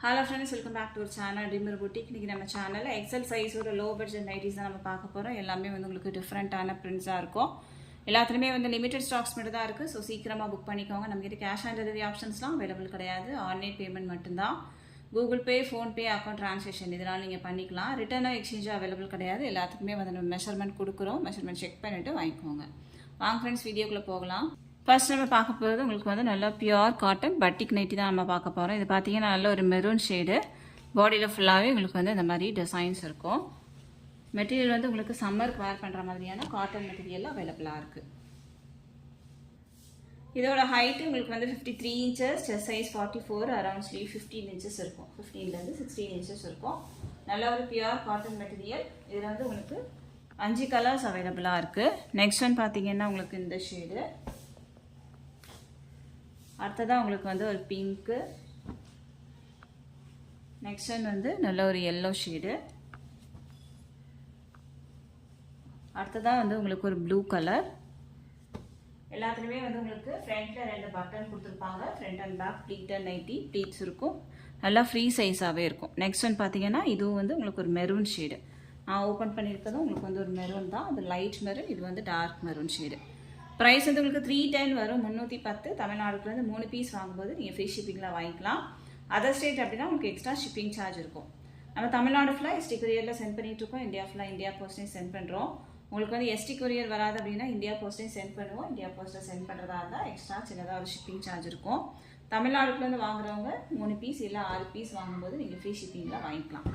Hello friends, welcome back to our channel Dreamer Boutique. இன்னைக்கு நம்ம சேனல்ல எக்ஸல் சைஸ் ஒரு லோ பட்ஜெட் நைட்டிஸ் தான் நம்ம பார்க்க போறோம். எல்லாமே வந்து உங்களுக்கு டிஃபரண்டான பிரிண்ட்ஸா இருக்கும். எல்லாத்துலயுமே வந்து லிமிடெட் ஸ்டாக்ஸ் மட்டும் தான் இருக்கு. சோ சீக்கிரமா புக் பண்ணிக்கோங்க. நம்ம கிட்ட கேஷ் ஆன் டெலிவரி ஆப்ஷன்ஸ்லாம் அவேலபிள் கிடையாது. ஆன்லைன் பேமெண்ட் மட்டும் தான். Google Pay, Phone Pay, account transaction இதெல்லாம் நீங்க பண்ணிக்கலாம். ரிட்டர்ன் எக்ஸ்சேஞ்ச் அவேலபிள் கிடையாது. எல்லாத்துக்குமே வந்து நம்ம மெஷர்மென்ட் கொடுக்குறோம். மெஷர்மென்ட் செக் பண்ணிட்டு வாங்கிக்கோங்க. வாங்க ஃப்ரெண்ட்ஸ் வீடியோக்குள்ள போகலாம். ஃபர்ஸ்ட் நம்ம பார்க்க போகிறது உங்களுக்கு வந்து நல்லா பியூர் காட்டன் பட்டிக் நைட்டி தான் நம்ம பார்க்க போகிறோம். இது பார்த்தீங்கன்னா நல்ல ஒரு மெரூன் ஷேடு, பாடியில் ஃபுல்லாகவே உங்களுக்கு வந்து இந்த மாதிரி டிசைன்ஸ் இருக்கும். மெட்டீரியல் வந்து உங்களுக்கு சம்மருக்கு வேர் பண்ணுற மாதிரியான காட்டன் மெட்டீரியல் அவைலபிளாக இருக்குது. இதோட ஹைட்டு உங்களுக்கு வந்து 53 inches, chest size 44, around sleeve 15 inches இருக்கும். 15லேருந்து 16 இன்ச்சஸ் இருக்கும். நல்ல ஒரு பியூர் காட்டன் மெட்டீரியல். இதில் வந்து உங்களுக்கு 5 கலர்ஸ் அவைலபிளாக இருக்குது. நெக்ஸ்ட் ஒன் பார்த்தீங்கன்னா உங்களுக்கு இந்த ஷேடு, அடுத்ததாக உங்களுக்கு வந்து ஒரு பிங்க்கு, நெக்ஸ்ட் ஒன் வந்து நல்ல ஒரு எல்லோ ஷேடு, அடுத்ததாக வந்து உங்களுக்கு ஒரு ப்ளூ கலர். எல்லாத்துலேயுமே வந்து உங்களுக்கு ஃப்ரண்ட்டில் 2 பட்டன் கொடுத்துருப்பாங்க. Front and back pleated nighty, pleats இருக்கும். நல்லா ஃப்ரீ சைஸாகவே இருக்கும். நெக்ஸ்ட் ஒன் பார்த்தீங்கன்னா இதுவும் வந்து உங்களுக்கு ஒரு மெரூன் ஷேடு. நான் ஓப்பன் பண்ணியிருக்கதும் உங்களுக்கு வந்து ஒரு மெரூன் தான். அது லைட் மெரூன், இது வந்து டார்க் மெரூன் ஷேடு. ப்ரைஸ் வந்து உங்களுக்கு 310 வரும். 310 தமிழ்நாடுக்குலேருந்து 3 பீஸ் வாங்கும்போது நீங்கள் ஃப்ரீ ஷிப்பிங்கில் வாங்கிக்கலாம். அதர் ஸ்டேட் அப்படின்னா உங்களுக்கு எக்ஸ்ட்ரா ஷிப்பிங் சார்ஜ் இருக்கும். நம்ம தமிழ்நாடு ஃபுல்லாக எஸ்டி கொரியரில் சென்ட் பண்ணிகிட்ருக்கோம். இந்தியா ஃபுல்லாக இந்தியா போஸ்ட்டையும் சென்ட் பண்ணுறோம். உங்களுக்கு வந்து எஸ்டி கொரியர் வராது அப்படின்னா இந்தியா போஸ்ட்டையும் சென்ட் பண்ணுவோம். இந்தியா போஸ்ட்டை சென்ட் பண்ணுறதா இருந்தால் எக்ஸ்ட்ரா சின்னதாக ஒரு ஷிப்பிங் சார்ஜ் இருக்கும். தமிழ்நாடுக்குலேருந்து வாங்குறவங்க 3 பீஸ் இல்லை 6 பீஸ் வாங்கும்போது நீங்கள் ஃப்ரீ ஷிப்பிங்கில் வாங்கிக்கலாம்.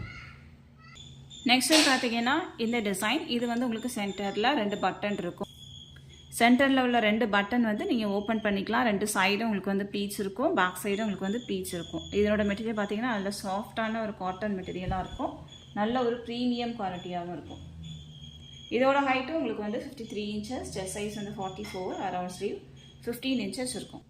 நெக்ஸ்ட் பார்த்தீங்கன்னா இந்த டிசைன், இது வந்து உங்களுக்கு சென்டரில் 2 பட்டன் இருக்கும். சென்டரில் உள்ள 2 பட்டன் வந்து நீங்கள் ஓப்பன் பண்ணிக்கலாம். 2 சைடும் உங்களுக்கு வந்து ப்ளீட்ஸ் இருக்கும், பேக் சைடும் உங்களுக்கு வந்து ப்ளீட்ஸ் இருக்கும். இதனோட மெட்டீரியல் பார்த்தீங்கன்னா நல்ல சாஃப்டான ஒரு காட்டன் மெட்டீரியலாக இருக்கும். நல்ல ஒரு ப்ரீமியம் குவாலிட்டியாகவும் இருக்கும். இதோட ஹைட்டும் உங்களுக்கு வந்து 53 இன்ச்சஸ், செஸ்ட் சைஸ் வந்து 44, அரௌண்ட் ஸ்லீவ் 15 இன்ச்சஸ் இருக்கும்.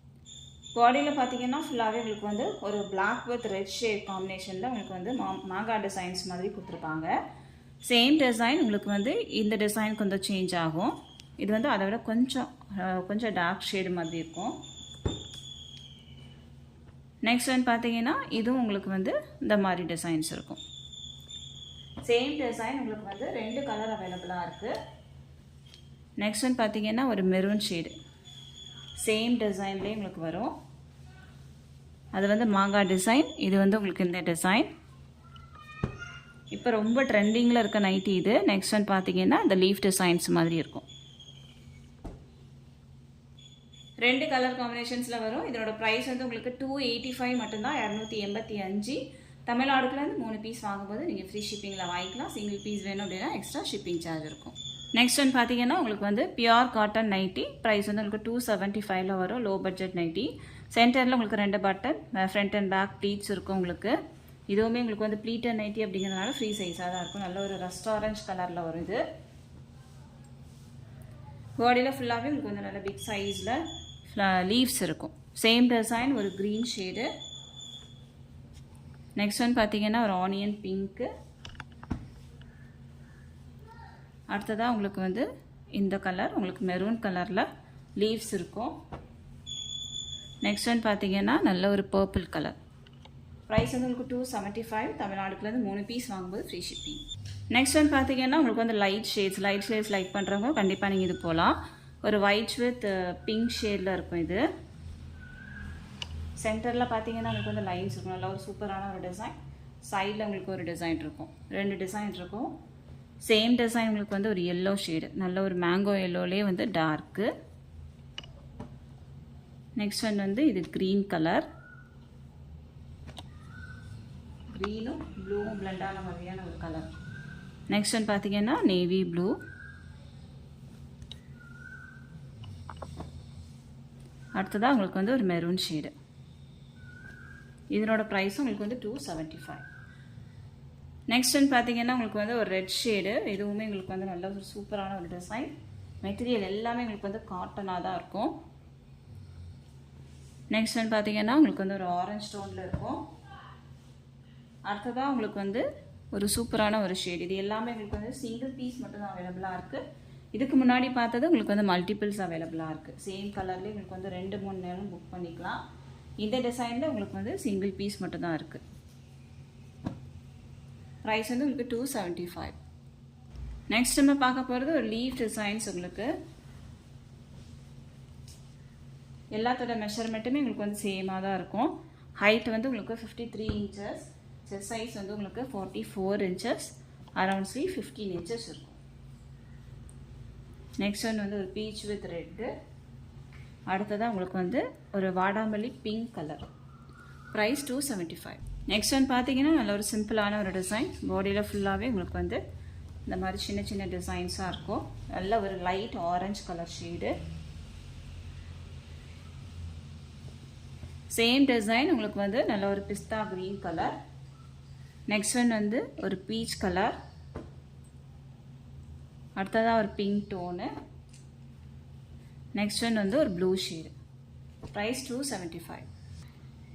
பாடியில் பார்த்தீங்கன்னா ஃபுல்லாகவே உங்களுக்கு வந்து ஒரு பிளாக் வித் ரெட் ஷேட் காம்பினேஷனில் உங்களுக்கு வந்து மாங்கா டிசைன்ஸ் மாதிரி கொடுத்துருப்பாங்க. சேம் டிசைன் உங்களுக்கு வந்து இந்த டிசைன் கொஞ்சம் சேஞ்ச் ஆகும். இது வந்து அதை விட கொஞ்சம் டார்க் ஷேடு மாதிரி இருக்கும். நெக்ஸ்ட் ஒன் பார்த்தீங்கன்னா இதுவும் உங்களுக்கு வந்து இந்த மாதிரி டிசைன்ஸ் இருக்கும். சேம் டிசைன் உங்களுக்கு வந்து 2 கலர் அவைலபிளாக இருக்குது. நெக்ஸ்ட் ஒன் பார்த்தீங்கன்னா ஒரு மெரூன் ஷேடு, சேம் டிசைன்லேயே உங்களுக்கு வரும். அது வந்து மாங்கா டிசைன், இது வந்து உங்களுக்கு இந்த டிசைன். இப்போ ரொம்ப ட்ரெண்டிங்கில் இருக்க நைட்டி இது. நெக்ஸ்ட் ஒன் பார்த்தீங்கன்னா இந்த லீஃப் டிசைன்ஸ் மாதிரி இருக்கும். 2 கலர் காம்பினேஷன்ஸில் வரும். இதனோட ப்ரைஸ் வந்து உங்களுக்கு 285 மட்டும்தான், 285. தமிழ்நாடுக்குலேருந்து 3 பீஸ் வாங்கும்போது நீங்கள் ஃப்ரீ ஷிப்பிங்கில் வாங்கிக்கலாம். சிங்கிள் பீஸ் வேணும் அப்படின்னா எக்ஸ்ட்ரா ஷிப்பிங் சார்ஜ் இருக்கும். நெக்ஸ்ட் ஒன் பார்த்தீங்கன்னா உங்களுக்கு வந்து பியூர் காட்டன் நைட்டி. ப்ரைஸ் வந்து உங்களுக்கு 275 வரும். Low budget nighty. சென்டரில் உங்களுக்கு 2 button, front and back pleats இருக்கும் உங்களுக்கு. இதுவுமே உங்களுக்கு வந்து ப்ளீட்டட் நைட்டி அப்படிங்கிறதுனால ஃப்ரீ சைஸாக தான் இருக்கும். நல்ல ஒரு ரஸ்ட் ஆரஞ்ச் கலரில் வரும். இது பாடியில் ஃபுல்லாகவே உங்களுக்கு வந்து நல்ல பிக் சைஸில் லீவ்ஸ் இருக்கும். சேம் டிசைன், ஒரு க்ரீன் ஷேடு. நெக்ஸ்ட் ஒன் பார்த்தீங்கன்னா ஒரு ஆனியன் பிங்க்கு. அடுத்ததாக உங்களுக்கு வந்து இந்த கலர் உங்களுக்கு மெரூன் கலரில் லீவ்ஸ் இருக்கும். நெக்ஸ்ட் ஒன் பார்த்தீங்கன்னா நல்ல ஒரு பர்பிள் கலர். ப்ரைஸ் வந்து உங்களுக்கு 275. தமிழ்நாடுக்குலேருந்து 3 பீஸ் வாங்கும்போது ஃப்ரீ ஷிப்பிங். நெக்ஸ்ட் ஒன் பார்த்தீங்கன்னா உங்களுக்கு வந்து லைட் ஷேட்ஸ் லைக் பண்ணுறவங்க கண்டிப்பாக நீங்கள் இது போகலாம். ஒரு ஒயிட் வித் பிங்க் ஷேடில் இருக்கும். இது சென்டரில் பார்த்தீங்கன்னா உங்களுக்கு வந்து லைன்ஸ் இருக்கும். நல்லா ஒரு சூப்பரான ஒரு டிசைன். சைடில் உங்களுக்கு ஒரு டிசைன் இருக்கும், 2 டிசைன் இருக்கும். சேம் டிசைன் உங்களுக்கு வந்து ஒரு எல்லோ ஷேடு, நல்ல ஒரு மேங்கோ எல்லோலே வந்து டார்க்கு. நெக்ஸ்ட் ஒன் வந்து இது க்ரீன் கலர், க்ரீனும் ப்ளூவும் பிளண்டான மாதிரியான ஒரு கலர். நெக்ஸ்ட் ஒன் பார்த்தீங்கன்னா நேவி ப்ளூ. அடுத்ததாக உங்களுக்கு வந்து ஒரு மெரூன் ஷேடு. இதனோட ப்ரைஸும் உங்களுக்கு வந்து 275. நெக்ஸ்ட் ஒன் பார்த்தீங்கன்னா உங்களுக்கு வந்து ஒரு ரெட் ஷேடு. இதுவுமே உங்களுக்கு வந்து நல்ல ஒரு சூப்பரான ஒரு டிசைன். மெட்டீரியல் எல்லாமே உங்களுக்கு வந்து காட்டனாக தான் இருக்கும். நெக்ஸ்ட் ஒன் பார்த்தீங்கன்னா உங்களுக்கு வந்து ஒரு ஆரஞ்ச் டோனில் இருக்கும். அடுத்ததாக உங்களுக்கு வந்து ஒரு சூப்பரான ஒரு ஷேடு. இது எல்லாமே உங்களுக்கு வந்து சிங்கிள் பீஸ் மட்டும் தான் அவைலபிளாக இருக்குது. இதுக்கு முன்னாடி பார்த்தது உங்களுக்கு வந்து மல்டிபிள்ஸ் அவைலபிளாக இருக்குது. சேம் கலர்லேயே உங்களுக்கு வந்து 2-3 நேரம் புக் பண்ணிக்கலாம். இந்த டிசைனில் உங்களுக்கு வந்து சிங்கிள் பீஸ் மட்டும் தான் இருக்குது. ப்ரைஸ் வந்து உங்களுக்கு 275. நெக்ஸ்ட் நம்ம பார்க்க போகிறது ஒரு லீஃப் டிசைன்ஸ். உங்களுக்கு எல்லாத்தோட மெஷர்மெண்ட்டுமே உங்களுக்கு வந்து சேமாக தான் இருக்கும். ஹைட் வந்து உங்களுக்கு 53 inches, செஸ்ட் சைஸ் வந்து உங்களுக்கு 44 inches, அரௌண்ட் ஸ்லீவ் 15 inches இருக்கும். நெக்ஸ்ட் ஒன் வந்து ஒரு பீச் வித் ரெட்டு. அடுத்ததாக உங்களுக்கு வந்து ஒரு வாடாமல்லி pink colour. Price 275. Next one பார்த்தீங்கன்னா நல்ல ஒரு சிம்பிளான ஒரு டிசைன். பாடியில் ஃபுல்லாகவே உங்களுக்கு வந்து இந்த மாதிரி சின்ன சின்ன டிசைன்ஸாக இருக்கும். நல்ல ஒரு light orange colour shade. Same design உங்களுக்கு வந்து நல்ல ஒரு பிஸ்தா க்ரீன் கலர். நெக்ஸ்ட் ஒன் வந்து ஒரு பீச் கலர். அடுத்ததாக ஒரு பிங்க் டோனு. நெக்ஸ்ட் ஒன் வந்து ஒரு blue shade. Price 275.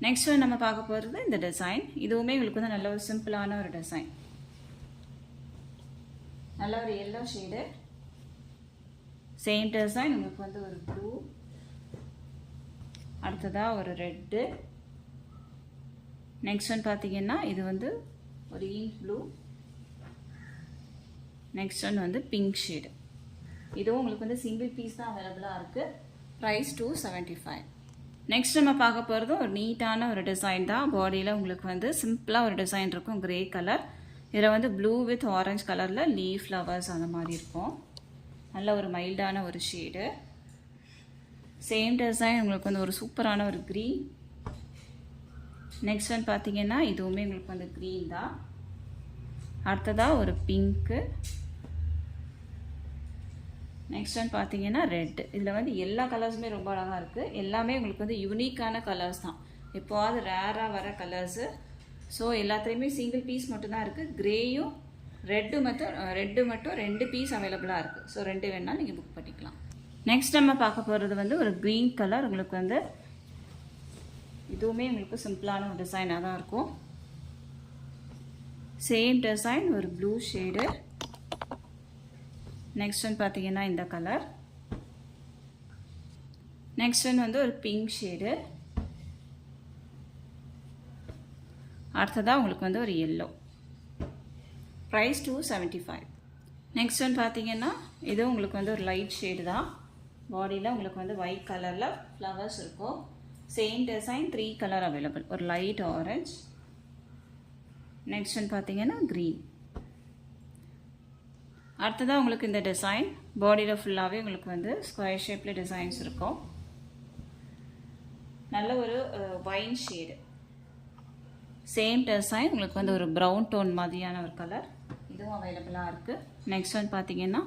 Next one நம்ம பார்க்க போகிறது இந்த டிசைன். இதுவுமே உங்களுக்கு வந்து நல்ல ஒரு சிம்பிளான ஒரு டிசைன். நல்ல ஒரு எல்லோ ஷேடு. சேம் டிசைன் உங்களுக்கு வந்து ஒரு ப்ளூ. அடுத்ததாக ஒரு ரெட்டு. நெக்ஸ்ட் ஒன் பார்த்தீங்கன்னா இது வந்து ஒரு இங்க் ப்ளூ. நெக்ஸ்ட் ஒன் வந்து பிங்க் ஷேடு. இதுவும் உங்களுக்கு வந்து சிங்கிள் பீஸ் தான் அவைலபிளாக இருக்குது. ப்ரைஸ் 275. நெக்ஸ்ட் நம்ம பார்க்க போகிறது ஒரு நீட்டான ஒரு டிசைன் தான். பாடியில் உங்களுக்கு வந்து சிம்பிளாக ஒரு டிசைன் இருக்கும். Grey colour. இதில் வந்து ப்ளூ வித் ஆரஞ்சு கலரில் லீஃப் ஃப்ளவர்ஸ் அந்த மாதிரி இருக்கும். நல்ல ஒரு மைல்டான ஒரு ஷேடு. சேம் டிசைன் உங்களுக்கு வந்து ஒரு சூப்பரான ஒரு க்ரீன். நெக்ஸ்ட் ஒன் பார்த்தீங்கன்னா இதுவுமே உங்களுக்கு வந்து க்ரீன் தான். அடுத்ததாக ஒரு பிங்க்கு. நெக்ஸ்ட் ஒன் பார்த்தீங்கன்னா ரெட்டு. இதில் வந்து எல்லா கலர்ஸுமே ரொம்ப அழகாக இருக்குது. எல்லாமே உங்களுக்கு வந்து யூனிக்கான கலர்ஸ் தான். எப்போவாது ரேராக வர கலர்ஸு. ஸோ எல்லாத்துலேயுமே சிங்கிள் பீஸ் மட்டும்தான் இருக்குது. க்ரேயும் ரெட்டு மட்டும் 2 பீஸ் அவைலபிளாக இருக்குது. ஸோ 2 வேணாலும் நீங்கள் புக் பண்ணிக்கலாம். நெக்ஸ்ட் நம்ம பார்க்க போகிறது வந்து ஒரு க்ரீன் கலர். உங்களுக்கு வந்து இதுவுமே உங்களுக்கு சிம்பிளான ஒரு டிசைனாக தான் இருக்கும். சேம் டிசைன் ஒரு ப்ளூ ஷேடு. நெக்ஸ்ட் ஒன் பார்த்தீங்கன்னா இந்த கலர். நெக்ஸ்ட் ஒன் வந்து ஒரு பிங்க் ஷேடு. அடுத்ததாக உங்களுக்கு வந்து ஒரு எல்லோ. ப்ரைஸ் 275. நெக்ஸ்ட் ஒன் பார்த்தீங்கன்னா இதுவும் உங்களுக்கு வந்து ஒரு லைட் ஷேடு தான். பாடியில் உங்களுக்கு வந்து ஒயிட் கலரில் ஃப்ளவர்ஸ் இருக்கும். Same design 3 colour available. ஒரு லைட் ஆரஞ்ச். நெக்ஸ்ட் ஒன் பார்த்தீங்கன்னா க்ரீன். அடுத்ததாக உங்களுக்கு இந்த டிசைன் பாடியில் ஃபுல்லாகவே உங்களுக்கு வந்து ஸ்கொயர் ஷேப்பில் டிசைன்ஸ் இருக்கும். நல்ல ஒரு வைன் ஷேடு. சேம் டிசைன் உங்களுக்கு வந்து ஒரு ப்ரௌன் டோன் மாதிரியான ஒரு கலர். இதுவும் அவைலபிளாக இருக்குது. நெக்ஸ்ட் ஒன் பார்த்தீங்கன்னா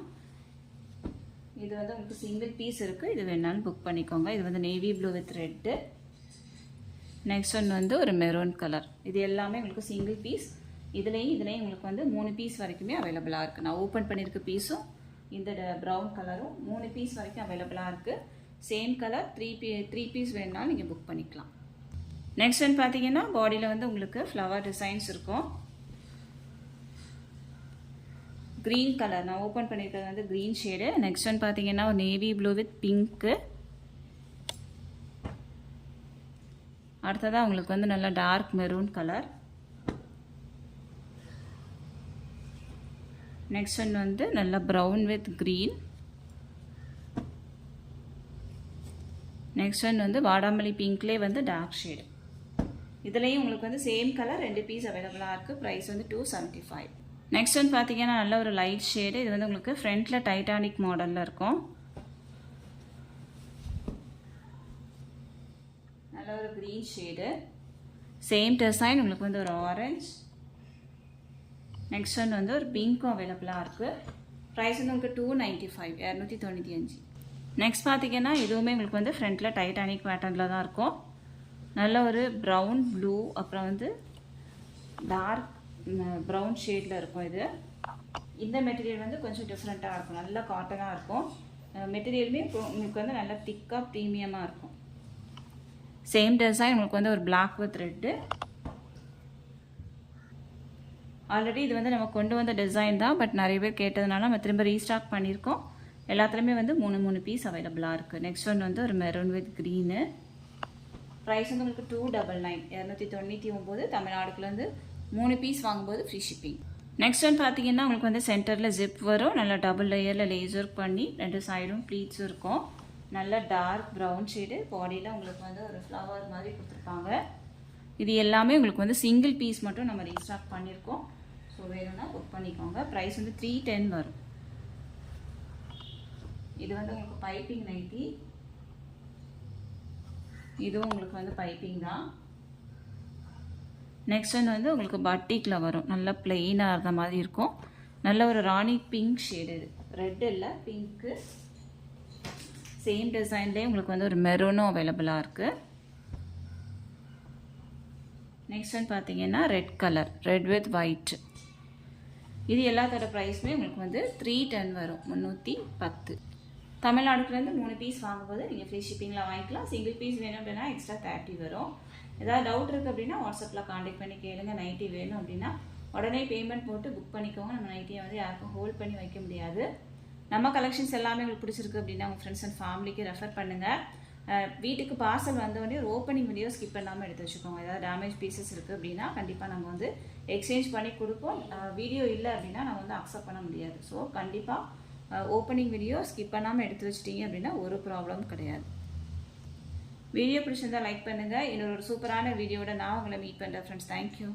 இது வந்து உங்களுக்கு சிங்கிள் பீஸ் இருக்குது. இது வேணாலும் புக் பண்ணிக்கோங்க. இது வந்து navy blue with red. Next one வந்து ஒரு மெரூன் கலர். இது எல்லாமே உங்களுக்கு சிங்கிள் பீஸ். இதுலேயும் உங்களுக்கு வந்து 3 பீஸ் வரைக்குமே அவைலபிளாக இருக்குது. நான் ஓப்பன் பண்ணியிருக்க பீஸும் இந்த ப்ரௌன் கலரும் 3 பீஸ் வரைக்கும் அவைலபிளாக இருக்குது. சேம் கலர் 3 பீஸ் வேணுனாலும் நீங்கள் புக் பண்ணிக்கலாம். நெக்ஸ்ட் ஒன் பார்த்தீங்கன்னா பாடியில் வந்து உங்களுக்கு ஃப்ளவர் டிசைன்ஸ் இருக்கும். க்ரீன் கலர் நான் ஓப்பன் பண்ணியிருக்கிறது வந்து க்ரீன் ஷேடு. நெக்ஸ்ட் ஒன் பார்த்தீங்கன்னா ஒரு நேவி ப்ளூ வித் பிங்க்கு. அடுத்ததாக உங்களுக்கு வந்து நல்ல dark maroon colour. Next one வந்து நல்ல brown with green. Next one வந்து வாடாமல்லி பிங்க்லேயே வந்து டார்க் ஷேடு. இதுலேயும் உங்களுக்கு வந்து சேம் கலர் 2 பீஸ் அவைலபிளாக இருக்குது. ப்ரைஸ் வந்து 275. நெக்ஸ்ட் ஒன் பார்த்தீங்கன்னா நல்ல ஒரு லைட் ஷேடு. இது வந்து உங்களுக்கு ஃப்ரண்ட்டில் டைட்டானிக் மாடலில் இருக்கும். நல்ல ஒரு க்ரீன் ஷேடு. சேம் டிசைன் உங்களுக்கு வந்து ஒரு ஆரஞ்ச். நெக்ஸ்ட் ஒன் வந்து ஒரு பிங்க்கும் அவைலபிளாக இருக்குது. ப்ரைஸ் வந்து உங்களுக்கு 295, 295. நெக்ஸ்ட் பார்த்தீங்கன்னா இதுவுமே உங்களுக்கு வந்து ஃப்ரண்ட்டில் டைட்டானிக் பேட்டர்னில் தான் இருக்கும். நல்ல ஒரு ப்ரௌன் ப்ளூ அப்புறம் வந்து டார்க் ப்ரௌன் ஷேடில் இருக்கும். இது இந்த மெட்டீரியல் வந்து கொஞ்சம் டிஃப்ரெண்ட்டாக இருக்கும். நல்ல காட்டனாக இருக்கும். மெட்டீரியலுமே உங்களுக்கு வந்து நல்லா திக்காக ப்ரீமியமாக இருக்கும். சேம் டிசைன் உங்களுக்கு வந்து ஒரு பிளாக் வித் ரெட்டு. ஆல்ரெடி இது வந்து நம்ம கொண்டு வந்த டிசைன் தான். பட் நிறைய பேர் கேட்டதுனால நம்ம திரும்ப ரீஸ்டாக் பண்ணியிருக்கோம். எல்லாத்துலேயுமே வந்து 3 பீஸ் அவைலபிளாக இருக்குது. நெக்ஸ்ட் ஒன் வந்து ஒரு மெரூன் வித் க்ரீனு. ப்ரைஸ் வந்து உங்களுக்கு 299, 299. தமிழ்நாடுக்குலேருந்து 3 பீஸ் வாங்கும்போது ஃப்ரீ ஷிப்பிங். நெக்ஸ்ட் ஒன் பார்த்தீங்கன்னா உங்களுக்கு வந்து சென்டரில் ஜிப் வரும். நல்லா டபுள் லேயரில் லேசர் பண்ணி 2 சைடும் ப்ளீட்ஸ் இருக்கும். நல்ல டார்க் ப்ரௌன் ஷேடு. பாடியில் உங்களுக்கு வந்து ஒரு ஃப்ளவர் மாதிரி கொடுத்துருப்பாங்க. இது எல்லாமே உங்களுக்கு வந்து சிங்கிள் பீஸ் மட்டும் நம்ம ரீஸ்டாக் பண்ணியிருக்கோம். ஸோ வேணும்னா புக் பண்ணிக்கோங்க. ப்ரைஸ் வந்து 310 வரும். இது வந்து உங்களுக்கு பைப்பிங் நைட்டி. இதுவும் உங்களுக்கு வந்து பைப்பிங் தான். நெக்ஸ்ட் ஒன் வந்து உங்களுக்கு பட்டிக்கில் வரும். நல்லா பிளெயினாக இருந்த மாதிரி இருக்கும். நல்ல ஒரு ராணி பிங்க் ஷேடு. இது ரெட் இல்லை, பிங்க்கு. சேம் டிசைன்லேயே உங்களுக்கு வந்து ஒரு மெரூனும் அவைலபிளாக இருக்குது. நெக்ஸ்ட் ஒன் பார்த்தீங்கன்னா red colour, red with white. இது எல்லாத்தோட ப்ரைஸுமே உங்களுக்கு வந்து 310 வரும். 310. தமிழ்நாடுக்குலேருந்து 3 பீஸ் வாங்கும்போது நீங்கள் ஃப்ரீ ஷிப்பிங்கில் வாங்கிக்கலாம். சிங்கிள் பீஸ் வேணும் அப்படின்னா எக்ஸ்ட்ரா 30 வரும். ஏதாவது டவுட் இருக்குது அப்படின்னா வாட்ஸ்அப்பில் காண்டாக்ட் பண்ணி கேளுங்க. நைட்டி வேணும் அப்படின்னா உடனே பேமெண்ட் போட்டு புக் பண்ணிக்கோங்க. நம்ம நைட்டியை வந்து யாருக்கும் ஹோல்ட் பண்ணி வைக்க முடியாது. நம்ம கலெக்ஷன்ஸ் எல்லாமே உங்களுக்கு பிடிச்சிருக்கு அப்படின்னா உங்கள் ஃப்ரெண்ட்ஸ் அண்ட் ஃபேமிலிக்கு ரெஃபர் பண்ணுங்கள். வீட்டுக்கு பார்சல் வந்தோடனே ஒரு ஓப்பனிங் வீடியோ ஸ்கிப் பண்ணாமல் எடுத்து வச்சுக்கோங்க. ஏதாவது டேமேஜ் பீசஸ் இருக்குது அப்படின்னா கண்டிப்பாக நம்ம வந்து எக்ஸ்சேஞ்ச் பண்ணி கொடுப்போம். வீடியோ இல்லை அப்படின்னா நம்ம வந்து அக்செப்ட் பண்ண முடியாது. ஸோ கண்டிப்பாக ஓப்பனிங் வீடியோ ஸ்கிப் பண்ணாமல் எடுத்து வச்சிட்டிங்க அப்படின்னா ஒரு ப்ராப்ளம் கிடையாது. வீடியோ பிடிச்சிருந்தால் லைக் பண்ணுங்கள். இன்னொரு சூப்பரான வீடியோட நான் உங்களை மீட் பண்ணுறேன் ஃப்ரெண்ட்ஸ். தேங்க்யூ.